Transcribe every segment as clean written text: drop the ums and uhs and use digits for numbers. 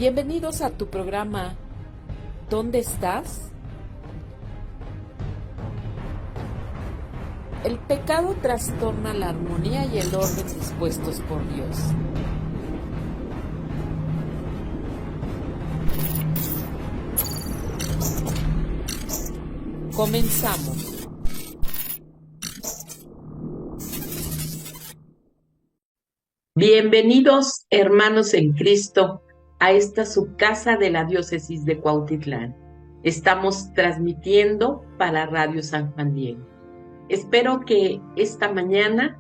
Bienvenidos a tu programa ¿Dónde estás? El pecado trastorna la armonía y el orden dispuestos por Dios. Comenzamos. Bienvenidos, hermanos en Cristo, a esta subcasa de la diócesis de Cuautitlán. Estamos transmitiendo para Radio San Juan Diego. Espero que esta mañana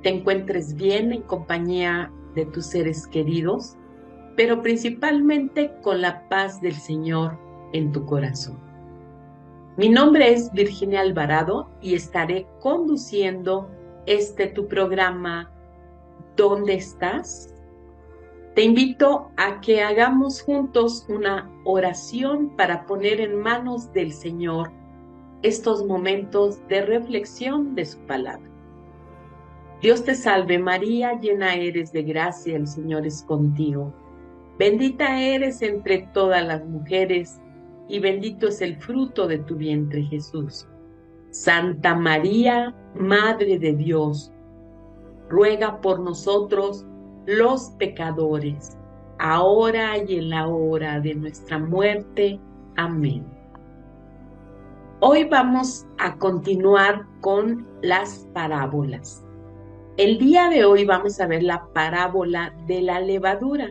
te encuentres bien en compañía de tus seres queridos, pero principalmente con la paz del Señor en tu corazón. Mi nombre es Virginia Alvarado y estaré conduciendo tu programa ¿Dónde estás? Te invito a que hagamos juntos una oración para poner en manos del Señor estos momentos de reflexión de su palabra. Dios te salve María, llena eres de gracia, el Señor es contigo. Bendita eres entre todas las mujeres y bendito es el fruto de tu vientre Jesús. Santa María, Madre de Dios, ruega por nosotros los pecadores, ahora y en la hora de nuestra muerte. Amén. Hoy vamos a continuar con las parábolas. El día de hoy vamos a ver la parábola de la levadura.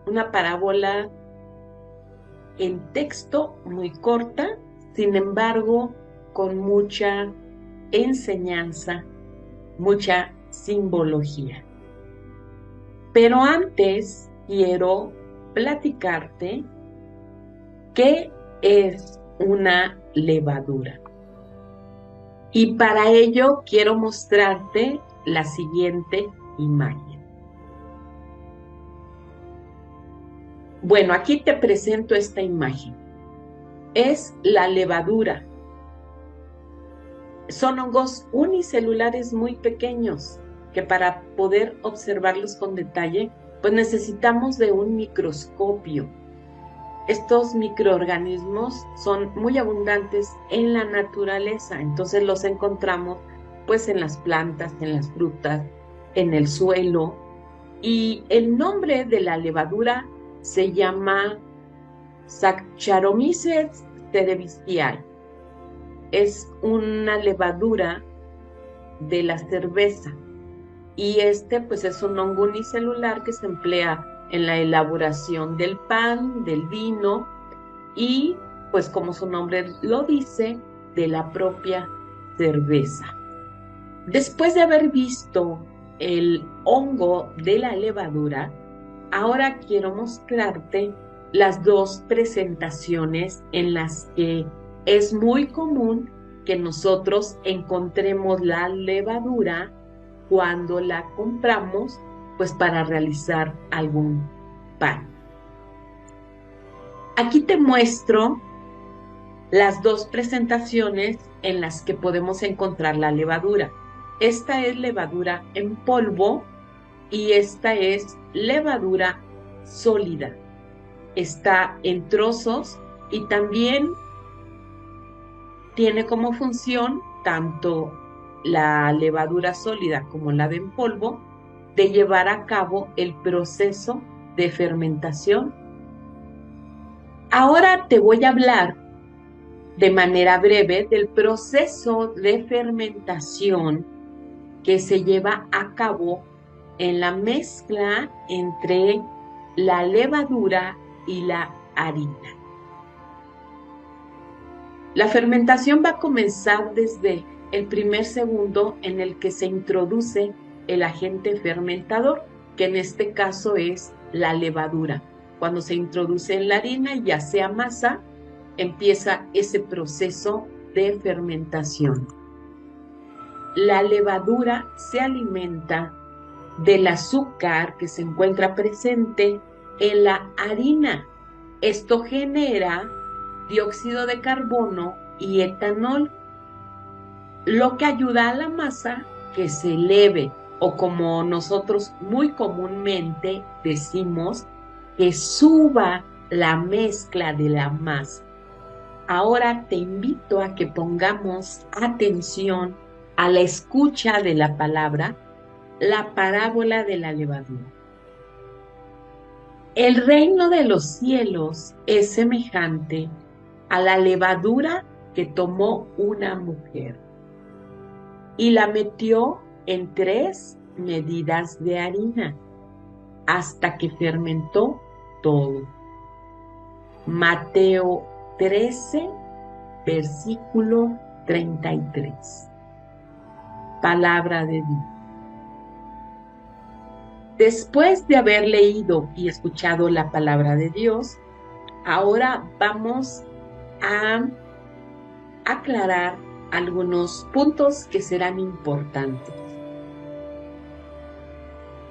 Una parábola en texto muy corta, sin embargo, con mucha enseñanza, mucha simbología. Pero antes quiero platicarte qué es una levadura. Y para ello quiero mostrarte la siguiente imagen. Bueno, aquí te presento esta imagen. Es la levadura. Son hongos unicelulares muy pequeños que para poder observarlos con detalle, pues necesitamos de un microscopio. Estos microorganismos son muy abundantes en la naturaleza, entonces los encontramos pues en las plantas, en las frutas, en el suelo. Y el nombre de la levadura se llama Saccharomyces cerevisiae. Es una levadura de la cerveza y pues es un hongo unicelular que se emplea en la elaboración del pan, del vino y pues como su nombre lo dice, de la propia cerveza. Después de haber visto el hongo de la levadura, ahora quiero mostrarte las dos presentaciones en las que es muy común que nosotros encontremos la levadura cuando la compramos, pues para realizar algún pan. Aquí te muestro las dos presentaciones en las que podemos encontrar la levadura. Esta es levadura en polvo y esta es levadura sólida. Está en trozos y también tiene como función tanto la levadura sólida como la de en polvo de llevar a cabo el proceso de fermentación. Ahora te voy a hablar de manera breve del proceso de fermentación que se lleva a cabo en la mezcla entre la levadura y la harina. La fermentación va a comenzar desde el primer segundo en el que se introduce el agente fermentador, que en este caso es la levadura. Cuando se introduce en la harina y ya sea masa, empieza ese proceso de fermentación. La levadura se alimenta del azúcar que se encuentra presente en la harina. Esto genera dióxido de carbono y etanol, lo que ayuda a la masa que se eleve, o como nosotros muy comúnmente decimos, que suba la mezcla de la masa. Ahora te invito a que pongamos atención a la escucha de la palabra, la parábola de la levadura. El reino de los cielos es semejante a la levadura que tomó una mujer y la metió en 3 medidas de harina hasta que fermentó todo. Mateo 13, versículo 33. Palabra de Dios. Después de haber leído y escuchado la palabra de Dios, ahora vamos a aclarar algunos puntos que serán importantes.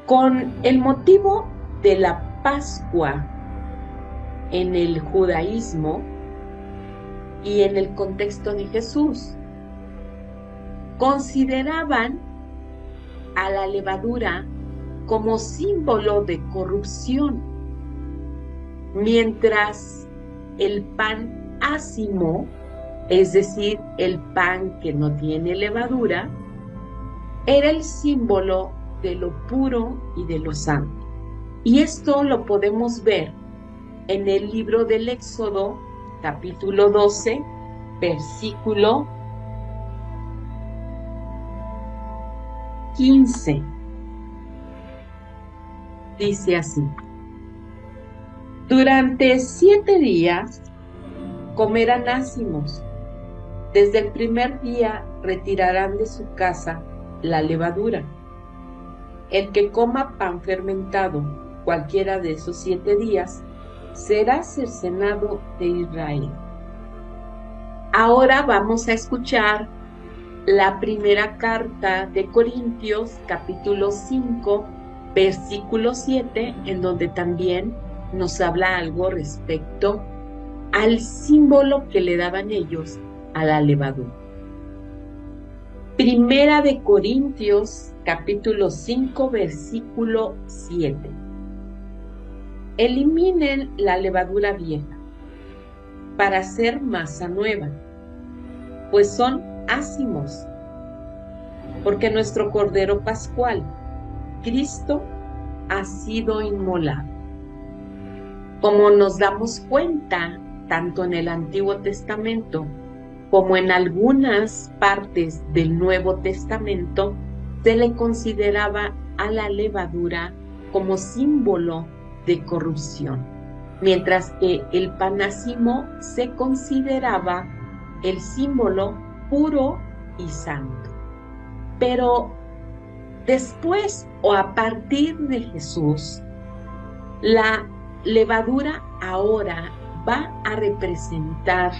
Con el motivo de la Pascua en el judaísmo y en el contexto de Jesús, consideraban a la levadura como símbolo de corrupción, mientras el pan ácimo, es decir, el pan que no tiene levadura, era el símbolo de lo puro y de lo santo. Y esto lo podemos ver en el libro del Éxodo, capítulo 12, versículo 15. Dice así: durante 7 días comerán ácimos. Desde el primer día retirarán de su casa la levadura. El que coma pan fermentado cualquiera de esos 7 días será cercenado de Israel. Ahora vamos a escuchar la primera carta de Corintios, capítulo 5, versículo 7, en donde también nos habla algo respecto al símbolo que le daban ellos a la levadura. Primera de Corintios, capítulo 5, versículo 7. Eliminen la levadura vieja para hacer masa nueva, pues son ácimos, porque nuestro Cordero Pascual, Cristo, ha sido inmolado. Como nos damos cuenta, tanto en el Antiguo Testamento como en algunas partes del Nuevo Testamento, se le consideraba a la levadura como símbolo de corrupción, mientras que el pan ácimo se consideraba el símbolo puro y santo. Pero después o a partir de Jesús, la levadura ahora va a representar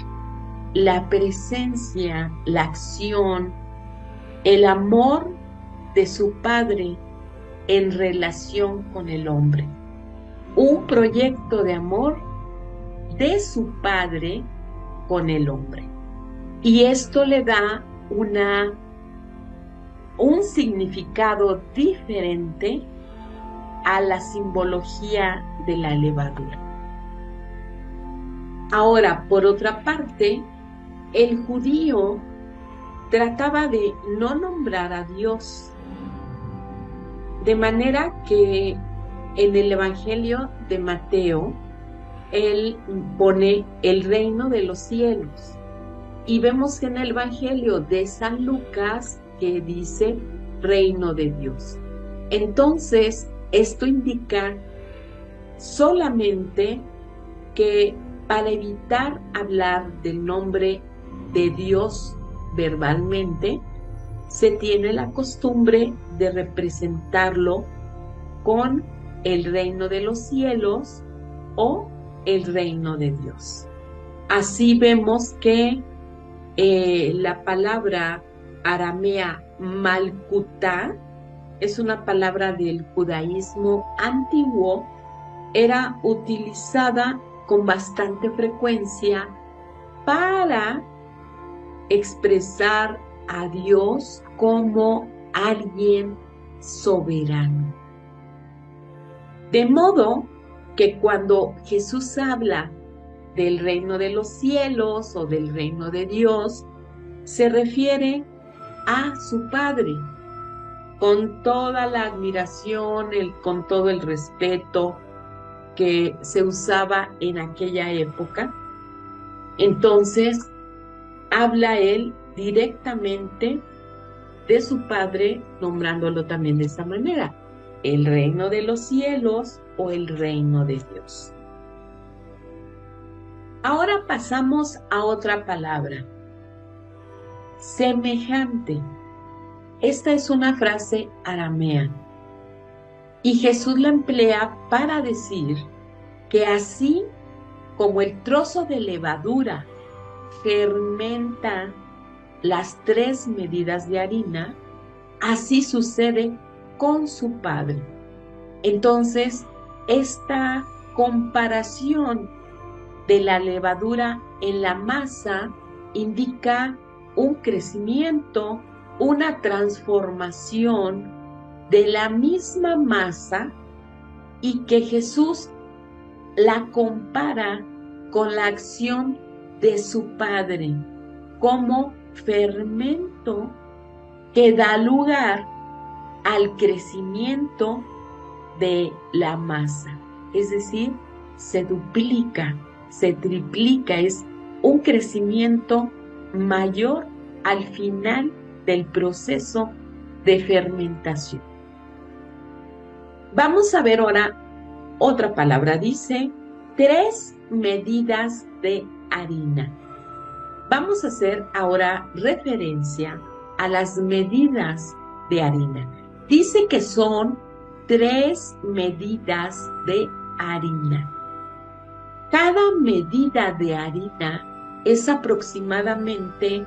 la presencia, la acción, el amor de su Padre en relación con el hombre. Un proyecto de amor de su Padre con el hombre. Y esto le da un significado diferente a la simbología de la levadura. Ahora, por otra parte, el judío trataba de no nombrar a Dios, de manera que en el Evangelio de Mateo, él pone el reino de los cielos. Y vemos en el Evangelio de San Lucas que dice reino de Dios. Entonces, esto indica solamente que para evitar hablar del nombre de Dios verbalmente, se tiene la costumbre de representarlo con el reino de los cielos o el reino de Dios. Así vemos que la palabra aramea Malkutá es una palabra del judaísmo antiguo, era utilizada con bastante frecuencia para expresar a Dios como alguien soberano. De modo porque cuando Jesús habla del reino de los cielos o del reino de Dios, se refiere a su Padre, con toda la admiración, con todo el respeto que se usaba en aquella época. Entonces, habla él directamente de su Padre, nombrándolo también de esta manera, el reino de los cielos o el reino de Dios. Ahora pasamos a otra palabra, semejante. Esta es una frase aramea y Jesús la emplea para decir que así como el trozo de levadura fermenta las 3 medidas de harina, así sucede con su Padre. Entonces, esta comparación de la levadura en la masa indica un crecimiento, una transformación de la misma masa y que Jesús la compara con la acción de su Padre como fermento que da lugar al crecimiento de la masa. Es decir, se duplica, se triplica, es un crecimiento mayor al final del proceso de fermentación. Vamos a ver ahora otra palabra. Dice 3 medidas de harina. Vamos a hacer ahora referencia a las medidas de harina. Dice que son 3 medidas de harina. Cada medida de harina es aproximadamente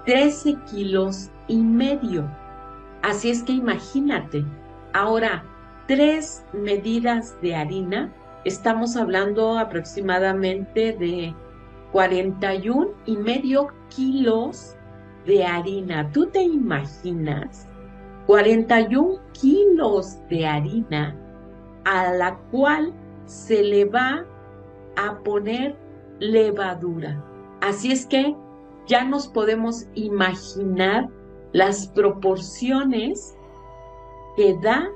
13 kilos y medio. Así es que imagínate, ahora 3 medidas de harina, estamos hablando aproximadamente de 41,5 kilos de harina. ¿Tú te imaginas 41 kilos de harina a la cual se le va a poner levadura? Así es que ya nos podemos imaginar las proporciones que da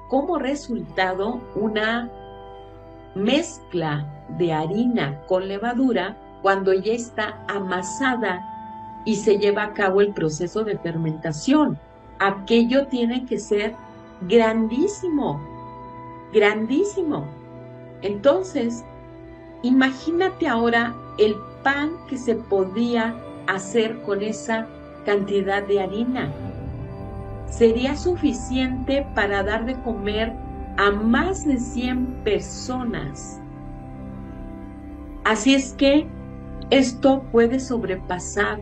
como resultado una mezcla de harina con levadura cuando ya está amasada y se lleva a cabo el proceso de fermentación. Aquello tiene que ser grandísimo, grandísimo. Entonces, imagínate ahora el pan que se podía hacer con esa cantidad de harina. Sería suficiente para dar de comer a más de 100 personas. Así es que esto puede sobrepasar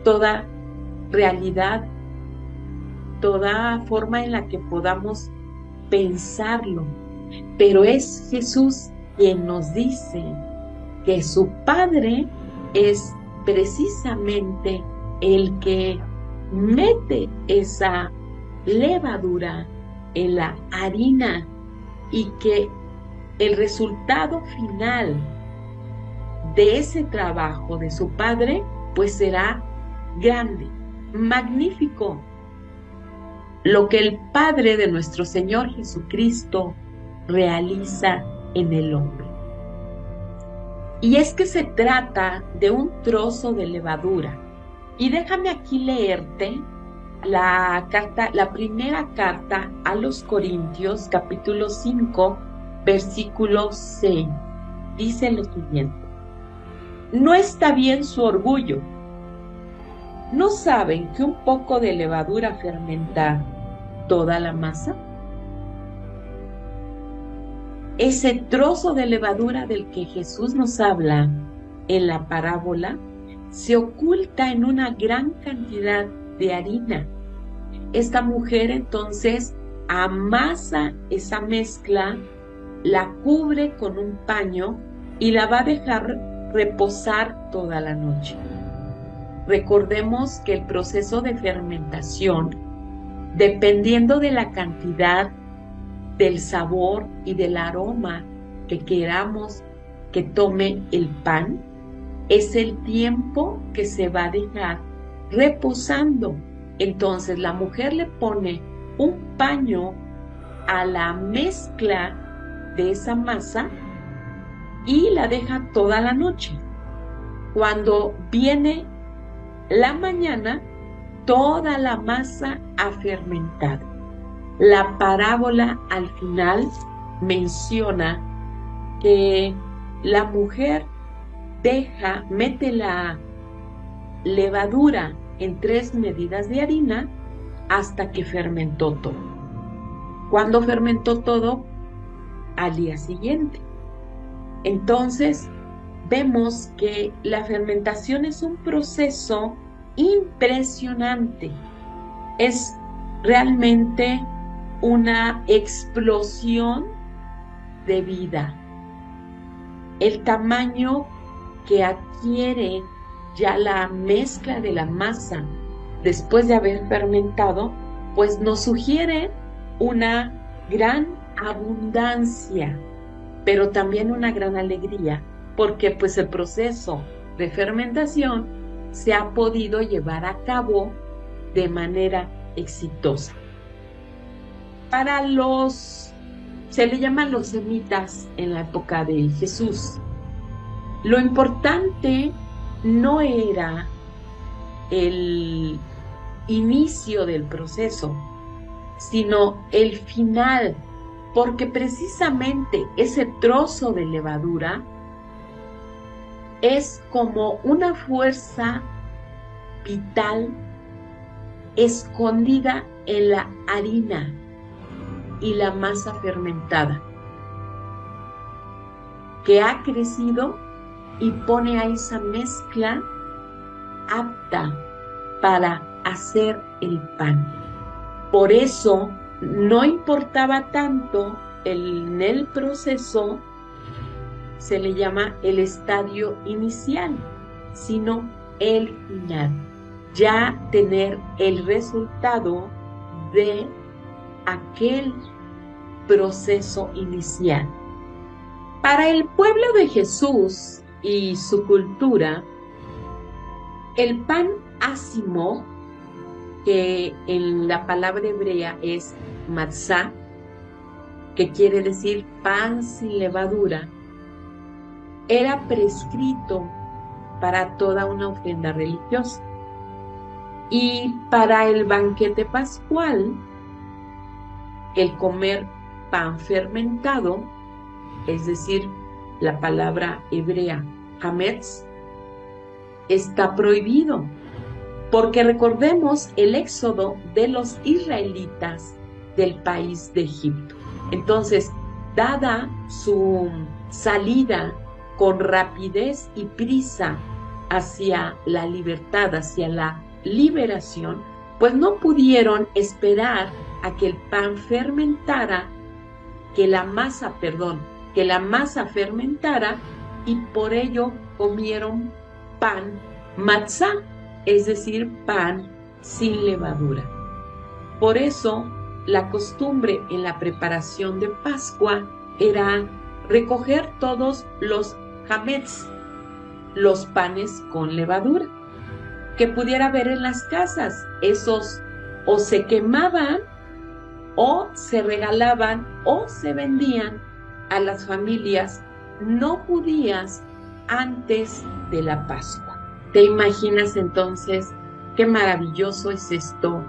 toda realidad, toda forma en la que podamos pensarlo. Pero es Jesús quien nos dice que su Padre es precisamente el que mete esa levadura en la harina y que el resultado final de ese trabajo de su Padre pues será grande, magnífico. Lo que el Padre de nuestro Señor Jesucristo realiza en el hombre. Y es que se trata de un trozo de levadura. Y déjame aquí leerte la primera carta a los Corintios, capítulo 5, versículo 6. Dice lo siguiente: no está bien su orgullo. ¿No saben que un poco de levadura fermenta toda la masa? Ese trozo de levadura del que Jesús nos habla en la parábola se oculta en una gran cantidad de harina. Esta mujer entonces amasa esa mezcla, la cubre con un paño y la va a dejar reposar toda la noche. Recordemos que el proceso de fermentación, dependiendo de la cantidad, del sabor y del aroma que queramos que tome el pan es el tiempo que se va a dejar reposando. Entonces la mujer le pone un paño a la mezcla de esa masa y la deja toda la noche. Cuando viene la mañana, toda la masa ha fermentado. La parábola al final menciona que la mujer mete la levadura en 3 medidas de harina hasta que fermentó todo. Cuando fermentó todo, al día siguiente. Entonces, vemos que la fermentación es un proceso impresionante. Es realmente una explosión de vida. El tamaño que adquiere ya la mezcla de la masa después de haber fermentado, pues nos sugiere una gran abundancia, pero también una gran alegría, porque pues el proceso de fermentación se ha podido llevar a cabo de manera exitosa. Se le llaman los semitas en la época de Jesús. Lo importante no era el inicio del proceso, sino el final, porque precisamente ese trozo de levadura es como una fuerza vital escondida en la harina y la masa fermentada, que ha crecido y pone a esa mezcla apta para hacer el pan. Por eso no importaba tanto en el proceso, se le llama el estadio inicial, sino el final, ya tener el resultado de aquel proceso inicial. Para el pueblo de Jesús y su cultura, el pan ácimo, que en la palabra hebrea es matzá, que quiere decir pan sin levadura, era prescrito para toda una ofrenda religiosa. Y para el banquete pascual, el comer pan fermentado, es decir, la palabra hebrea hametz, está prohibido, porque recordemos el éxodo de los israelitas del país de Egipto. Entonces, dada su salida con rapidez y prisa hacia la libertad, hacia la liberación, pues no pudieron esperar a que el pan fermentara, que la masa fermentara, y por ello comieron pan matzá, es decir, pan sin levadura. Por eso, la costumbre en la preparación de Pascua era recoger todos los hametz, los panes con levadura, que pudiera haber en las casas. Esos o se quemaban, o se regalaban, o se vendían a las familias no judías antes de la Pascua. ¿Te imaginas entonces qué maravilloso es esto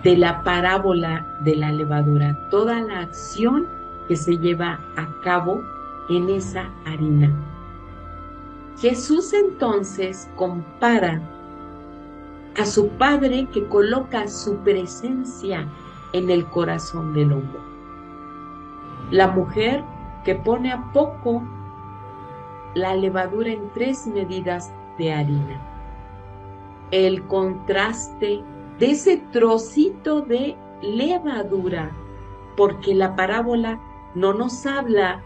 de la parábola de la levadura? Toda la acción que se lleva a cabo en esa harina. Jesús entonces compara a su Padre, que coloca su presencia en el corazón del hombre. La mujer que pone a poco la levadura en 3 medidas de harina. El contraste de ese trocito de levadura, porque la parábola no nos habla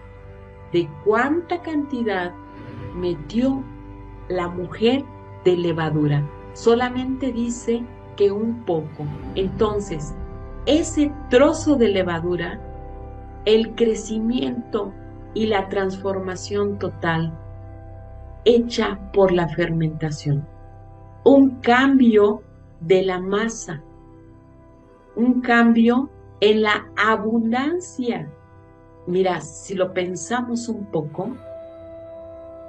de cuánta cantidad metió la mujer de levadura, solamente dice que un poco. Entonces, ese trozo de levadura, el crecimiento y la transformación total hecha por la fermentación. Un cambio de la masa, un cambio en la abundancia. Mira, si lo pensamos un poco,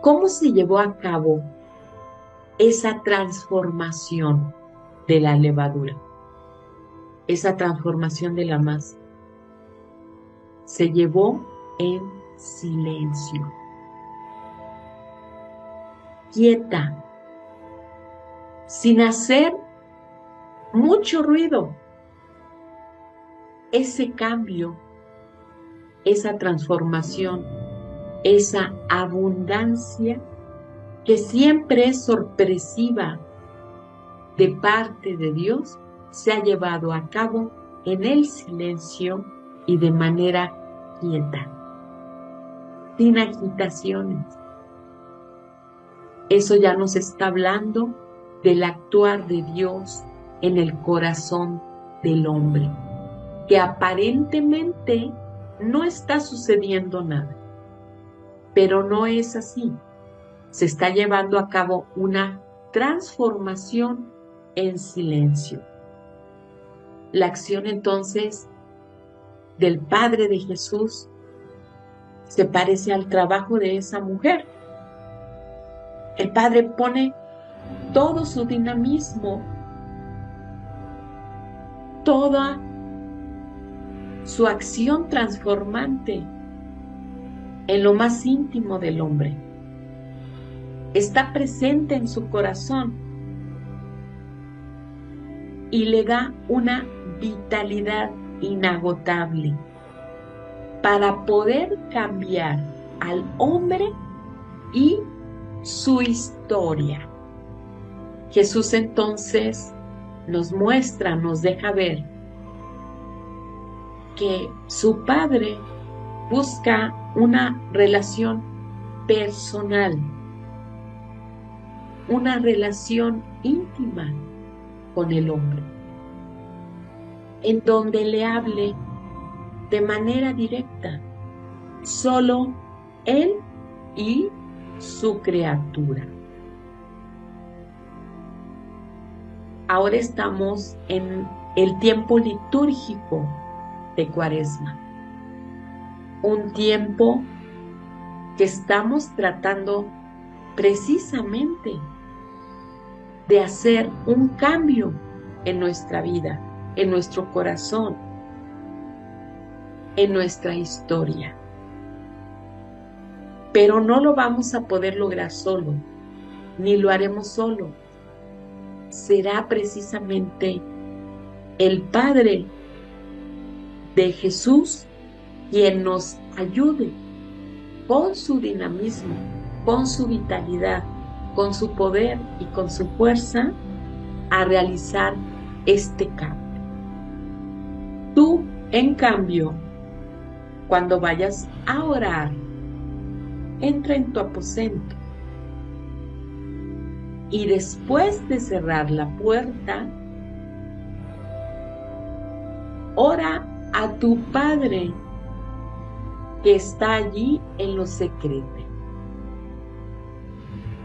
¿cómo se llevó a cabo esa transformación de la levadura? Esa transformación de la masa se llevó en silencio, quieta, sin hacer mucho ruido. Ese cambio, esa transformación, esa abundancia que siempre es sorpresiva de parte de Dios, se ha llevado a cabo en el silencio y de manera quieta, sin agitaciones. Eso ya nos está hablando del actuar de Dios en el corazón del hombre, que aparentemente no está sucediendo nada, pero no es así. Se está llevando a cabo una transformación en silencio. La acción entonces del Padre de Jesús se parece al trabajo de esa mujer. El Padre pone todo su dinamismo, toda su acción transformante en lo más íntimo del hombre. Está presente en su corazón y le da una vitalidad inagotable para poder cambiar al hombre y su historia. Jesús entonces nos muestra, nos deja ver que su Padre busca una relación personal, una relación íntima con el hombre, en donde le hable de manera directa, solo él y su criatura. Ahora estamos en el tiempo litúrgico de Cuaresma, un tiempo que estamos tratando precisamente de hacer un cambio en nuestra vida, en nuestro corazón, en nuestra historia. Pero no lo vamos a poder lograr solo, ni lo haremos solo. Será precisamente el Padre de Jesús quien nos ayude con su dinamismo, con su vitalidad, con su poder y con su fuerza a realizar este cambio. Tú, en cambio, cuando vayas a orar, entra en tu aposento y después de cerrar la puerta, ora a tu Padre que está allí en lo secreto.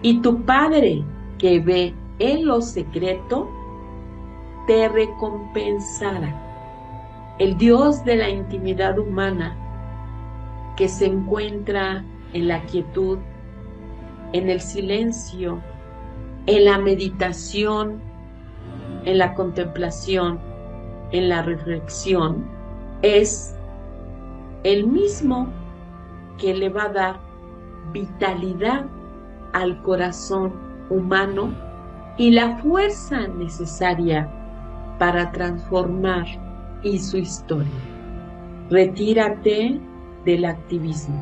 Y tu Padre que ve en lo secreto te recompensará. El Dios de la intimidad humana que se encuentra en la quietud, en el silencio, en la meditación, en la contemplación, en la reflexión, es el mismo que le va a dar vitalidad al corazón humano y la fuerza necesaria para transformar y su historia. Retírate del activismo.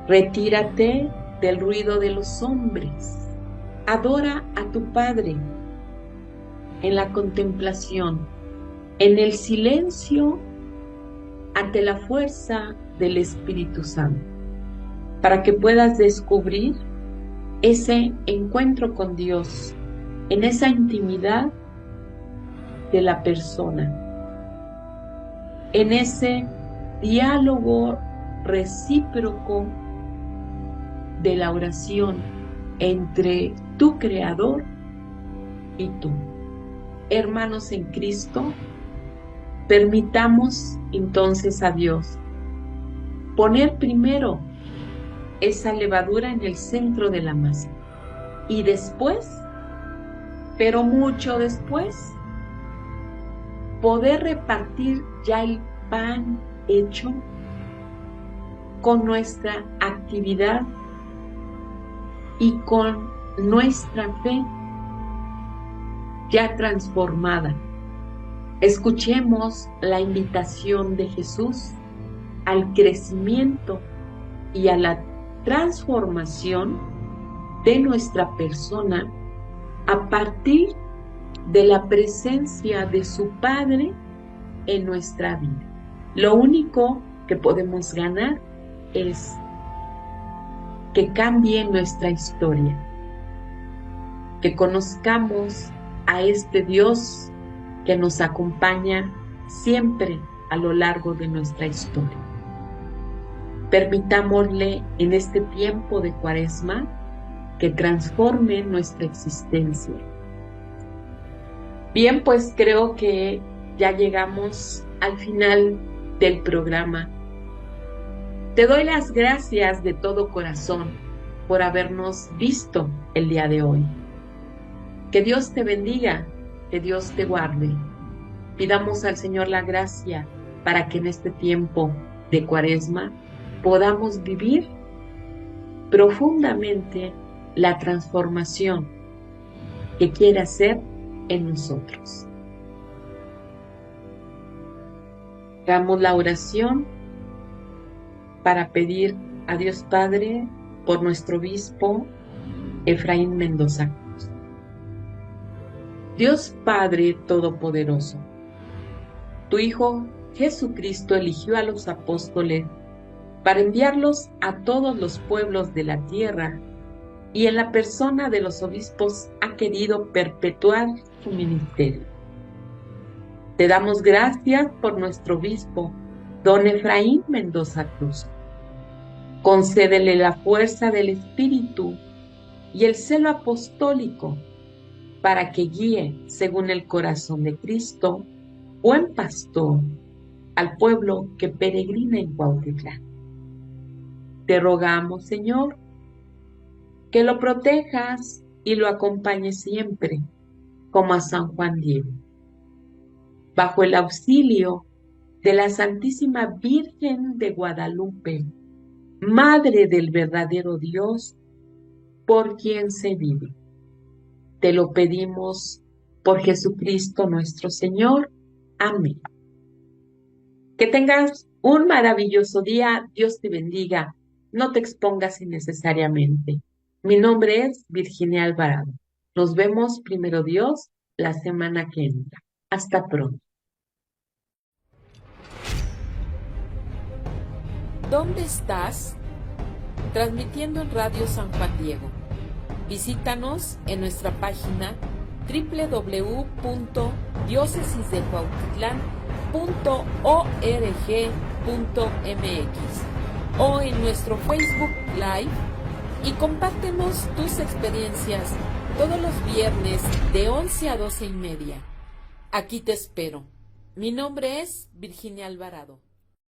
Retírate del ruido de los hombres. Adora a tu Padre en la contemplación, en el silencio ante la fuerza del Espíritu Santo, para que puedas descubrir ese encuentro con Dios, en esa intimidad de la persona, en ese diálogo recíproco de la oración entre tu Creador y tú. Hermanos en Cristo, permitamos entonces a Dios poner primero esa levadura en el centro de la masa y después, pero mucho después, poder repartir ya el pan hecho con nuestra actividad y con nuestra fe ya transformada. Escuchemos la invitación de Jesús al crecimiento y a la transformación de nuestra persona a partir de la presencia de su Padre en nuestra vida. Lo único que podemos ganar es que cambie nuestra historia, que conozcamos a este Dios que nos acompaña siempre a lo largo de nuestra historia. Permitámosle en este tiempo de Cuaresma que transforme nuestra existencia. Bien, pues creo que ya llegamos al final del programa. Te doy las gracias de todo corazón por habernos visto el día de hoy. Que Dios te bendiga, que Dios te guarde. Pidamos al Señor la gracia para que en este tiempo de Cuaresma podamos vivir profundamente la transformación que quiere hacer en nosotros. Hagamos la oración para pedir a Dios Padre por nuestro obispo Efraín Mendoza. Dios Padre Todopoderoso, tu Hijo Jesucristo eligió a los apóstoles para enviarlos a todos los pueblos de la tierra y en la persona de los obispos ha querido perpetuar su ministerio. Te damos gracias por nuestro obispo, don Efraín Mendoza Cruz. Concédele la fuerza del Espíritu y el celo apostólico para que guíe, según el corazón de Cristo, buen pastor, al pueblo que peregrina en Cuautitlán. Te rogamos, Señor, que lo protejas y lo acompañes siempre, como a San Juan Diego, bajo el auxilio de la Santísima Virgen de Guadalupe, Madre del verdadero Dios, por quien se vive. Te lo pedimos por Jesucristo nuestro Señor. Amén. Que tengas un maravilloso día. Dios te bendiga. No te expongas innecesariamente. Mi nombre es Virginia Alvarado. Nos vemos, primero Dios, la semana que entra. Hasta pronto. ¿Dónde estás? Transmitiendo en Radio San Juan Diego. Visítanos en nuestra página www.diocesisdecuautitlán.org.mx o en nuestro Facebook Live y compártenos tus experiencias todos los viernes de 11 a 12:30. Aquí te espero. Mi nombre es Virginia Alvarado.